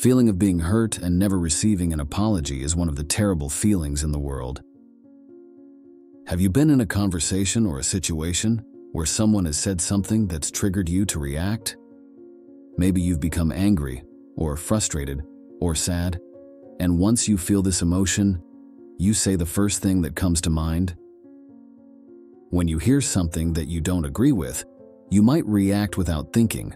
feeling of being hurt and never receiving an apology is one of the terrible feelings in the world. Have you been in a conversation or a situation where someone has said something that's triggered you to react? Maybe you've become angry, or frustrated, or sad, and once you feel this emotion, you say the first thing that comes to mind. When you hear something that you don't agree with, you might react without thinking,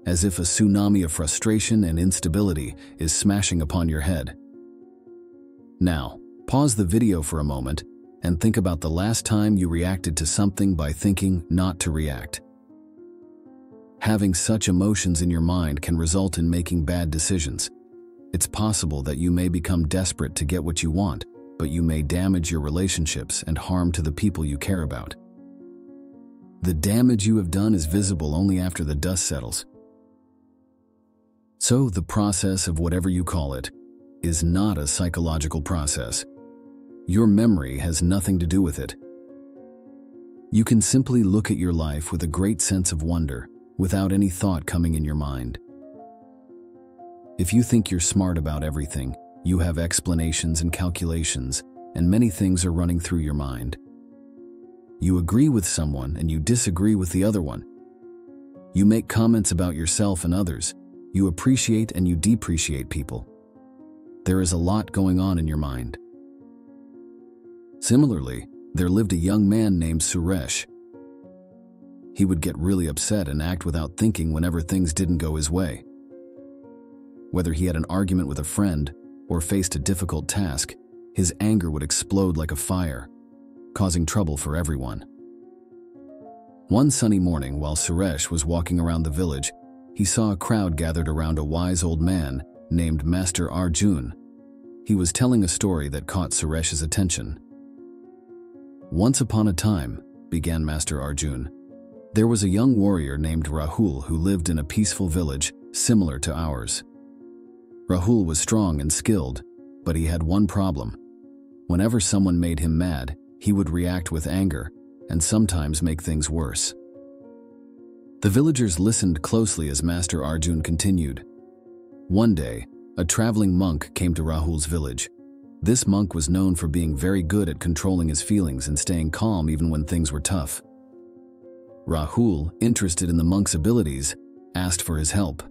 as if a tsunami of frustration and instability is smashing upon your head. Now, pause the video for a moment and think about the last time you reacted to something by thinking not to react. Having such emotions in your mind can result in making bad decisions. It's possible that you may become desperate to get what you want, but you may damage your relationships and harm to the people you care about. The damage you have done is visible only after the dust settles. So the process of whatever you call it is not a psychological process. Your memory has nothing to do with it. You can simply look at your life with a great sense of wonder, without any thought coming in your mind. If you think you're smart about everything, you have explanations and calculations, and many things are running through your mind. You agree with someone and you disagree with the other one. You make comments about yourself and others. You appreciate and you depreciate people. There is a lot going on in your mind. Similarly, there lived a young man named Suresh. He would get really upset and act without thinking whenever things didn't go his way. Whether he had an argument with a friend or faced a difficult task, his anger would explode like a fire, causing trouble for everyone. One sunny morning, while Suresh was walking around the village, he saw a crowd gathered around a wise old man named Master Arjun. He was telling a story that caught Suresh's attention. "Once upon a time," began Master Arjun, "there was a young warrior named Rahul who lived in a peaceful village similar to ours. Rahul was strong and skilled, but he had one problem. Whenever someone made him mad, he would react with anger and sometimes make things worse." The villagers listened closely as Master Arjun continued. One day, a traveling monk came to Rahul's village. This monk was known for being very good at controlling his feelings and staying calm even when things were tough. Rahul, interested in the monk's abilities, asked for his help.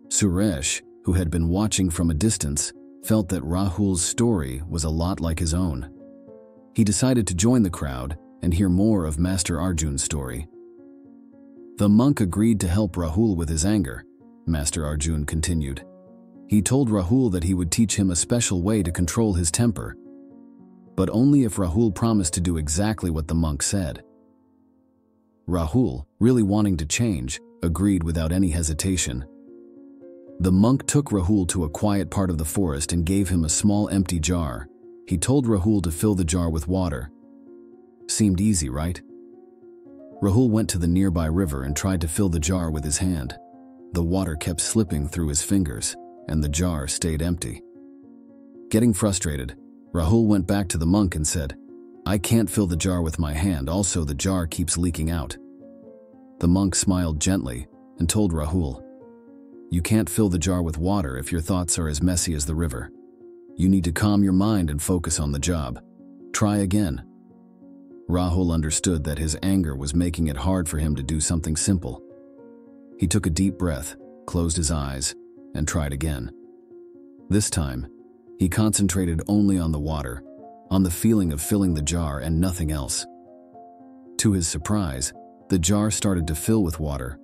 Suresh, who had been watching from a distance, felt that Rahul's story was a lot like his own. He decided to join the crowd and hear more of Master Arjun's story. The monk agreed to help Rahul with his anger. Master Arjun continued. He told Rahul that he would teach him a special way to control his temper, but only if Rahul promised to do exactly what the monk said. Rahul, really wanting to change, agreed without any hesitation. The monk took Rahul to a quiet part of the forest and gave him a small empty jar. He told Rahul to fill the jar with water. Seemed easy, right? Rahul went to the nearby river and tried to fill the jar with his hand. The water kept slipping through his fingers, and the jar stayed empty. Getting frustrated, Rahul went back to the monk and said, "I can't fill the jar with my hand, also the jar keeps leaking out." The monk smiled gently and told Rahul, "You can't fill the jar with water if your thoughts are as messy as the river. You need to calm your mind and focus on the job. Try again." Rahul understood that his anger was making it hard for him to do something simple. He took a deep breath, closed his eyes, and tried again. This time, he concentrated only on the water, on the feeling of filling the jar and nothing else. To his surprise, the jar started to fill with water.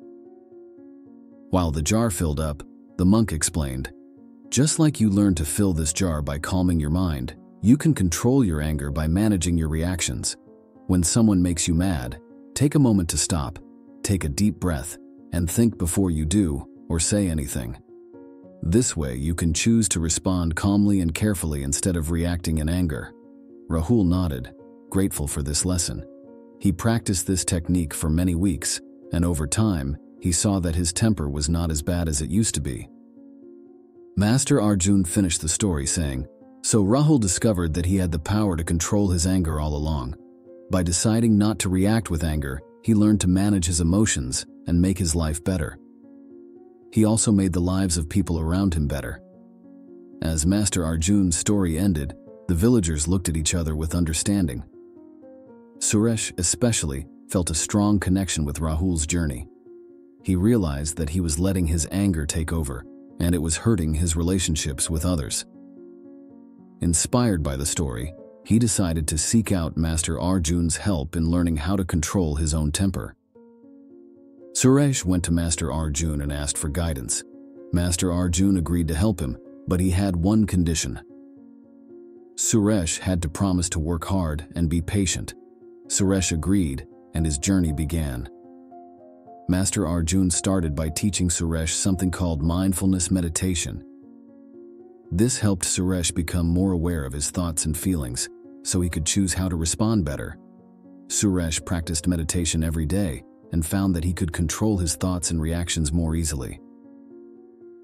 While the jar filled up, the monk explained, "Just like you learn to fill this jar by calming your mind, you can control your anger by managing your reactions. When someone makes you mad, take a moment to stop, take a deep breath, and think before you do or say anything. This way you can choose to respond calmly and carefully instead of reacting in anger." Rahul nodded, grateful for this lesson. He practiced this technique for many weeks, and over time, he saw that his temper was not as bad as it used to be. Master Arjun finished the story saying, "So Rahul discovered that he had the power to control his anger all along. By deciding not to react with anger, he learned to manage his emotions and make his life better. he also made the lives of people around him better. As Master Arjun's story ended, the villagers looked at each other with understanding. Suresh, especially, felt a strong connection with Rahul's journey. He realized that he was letting his anger take over, and it was hurting his relationships with others. Inspired by the story, he decided to seek out Master Arjun's help in learning how to control his own temper. Suresh went to Master Arjun and asked for guidance. Master Arjun agreed to help him, but he had one condition. Suresh had to promise to work hard and be patient. Suresh agreed, and his journey began. Master Arjun started by teaching Suresh something called mindfulness meditation. This helped Suresh become more aware of his thoughts and feelings, so he could choose how to respond better. Suresh practiced meditation every day and found that he could control his thoughts and reactions more easily.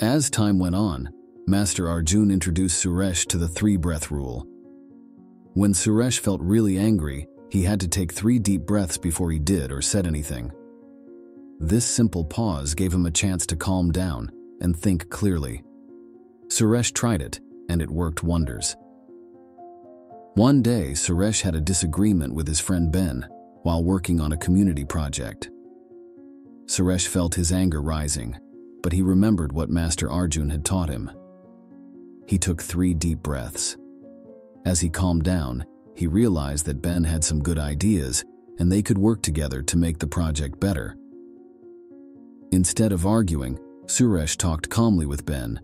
As time went on, Master Arjun introduced Suresh to the 3-breath rule. When Suresh felt really angry, he had to take 3 deep breaths before he did or said anything. This simple pause gave him a chance to calm down and think clearly. Suresh tried it, and it worked wonders. One day, Suresh had a disagreement with his friend Ben while working on a community project. Suresh felt his anger rising, but he remembered what Master Arjun had taught him. He took 3 deep breaths. As he calmed down, he realized that Ben had some good ideas, and they could work together to make the project better. Instead of arguing, Suresh talked calmly with Ben,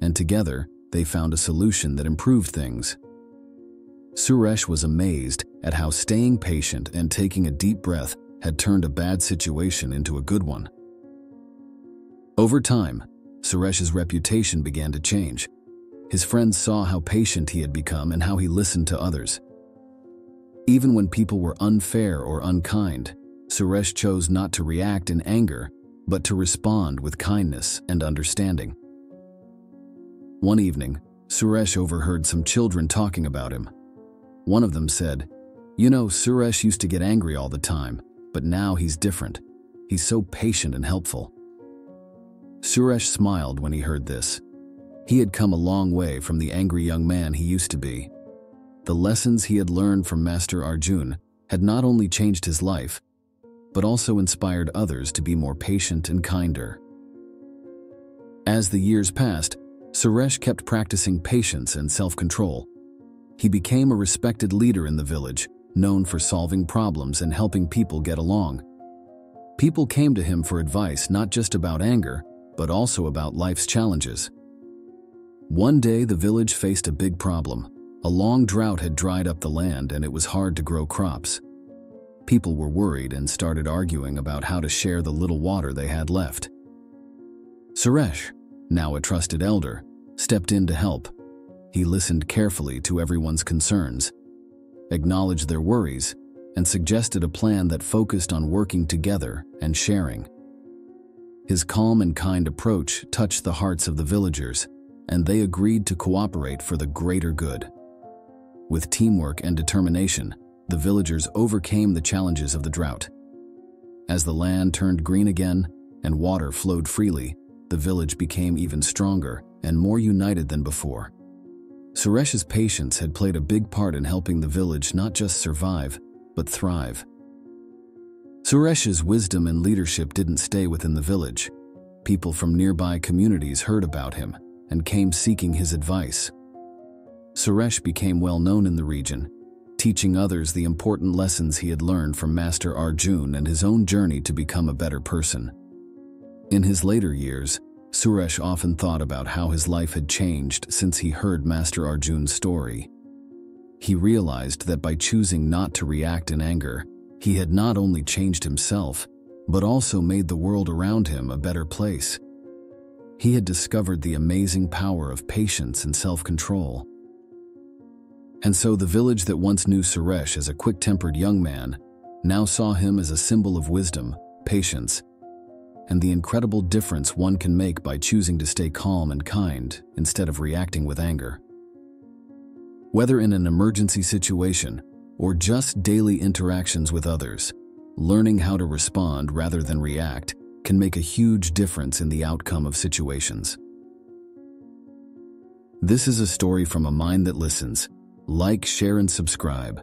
and together they found a solution that improved things. Suresh was amazed at how staying patient and taking a deep breath had turned a bad situation into a good one. Over time, Suresh's reputation began to change. His friends saw how patient he had become and how he listened to others. Even when people were unfair or unkind, Suresh chose not to react in anger, but to respond with kindness and understanding. One evening, Suresh overheard some children talking about him. One of them said, "You know, Suresh used to get angry all the time, but now he's different. He's so patient and helpful." Suresh smiled when he heard this. He had come a long way from the angry young man he used to be. The lessons he had learned from Master Arjun had not only changed his life, but also inspired others to be more patient and kinder. As the years passed, Suresh kept practicing patience and self-control. He became a respected leader in the village, known for solving problems and helping people get along. People came to him for advice not just about anger, but also about life's challenges. One day, the village faced a big problem. A long drought had dried up the land and it was hard to grow crops. People were worried and started arguing about how to share the little water they had left. Suresh, now a trusted elder, stepped in to help. He listened carefully to everyone's concerns, acknowledged their worries, and suggested a plan that focused on working together and sharing. His calm and kind approach touched the hearts of the villagers, and they agreed to cooperate for the greater good. With teamwork and determination, the villagers overcame the challenges of the drought. As the land turned green again and water flowed freely, the village became even stronger and more united than before. Suresh's patience had played a big part in helping the village not just survive, but thrive. Suresh's wisdom and leadership didn't stay within the village. People from nearby communities heard about him and came seeking his advice. Suresh became well known in the region, teaching others the important lessons he had learned from Master Arjun and his own journey to become a better person. In his later years, Suresh often thought about how his life had changed since he heard Master Arjun's story. He realized that by choosing not to react in anger, he had not only changed himself, but also made the world around him a better place. He had discovered the amazing power of patience and self-control. And so the village that once knew Suresh as a quick-tempered young man now saw him as a symbol of wisdom, patience, and the incredible difference one can make by choosing to stay calm and kind instead of reacting with anger. Whether in an emergency situation or just daily interactions with others, learning how to respond rather than react can make a huge difference in the outcome of situations. This is a story from a mind that listens. Like, share, and subscribe.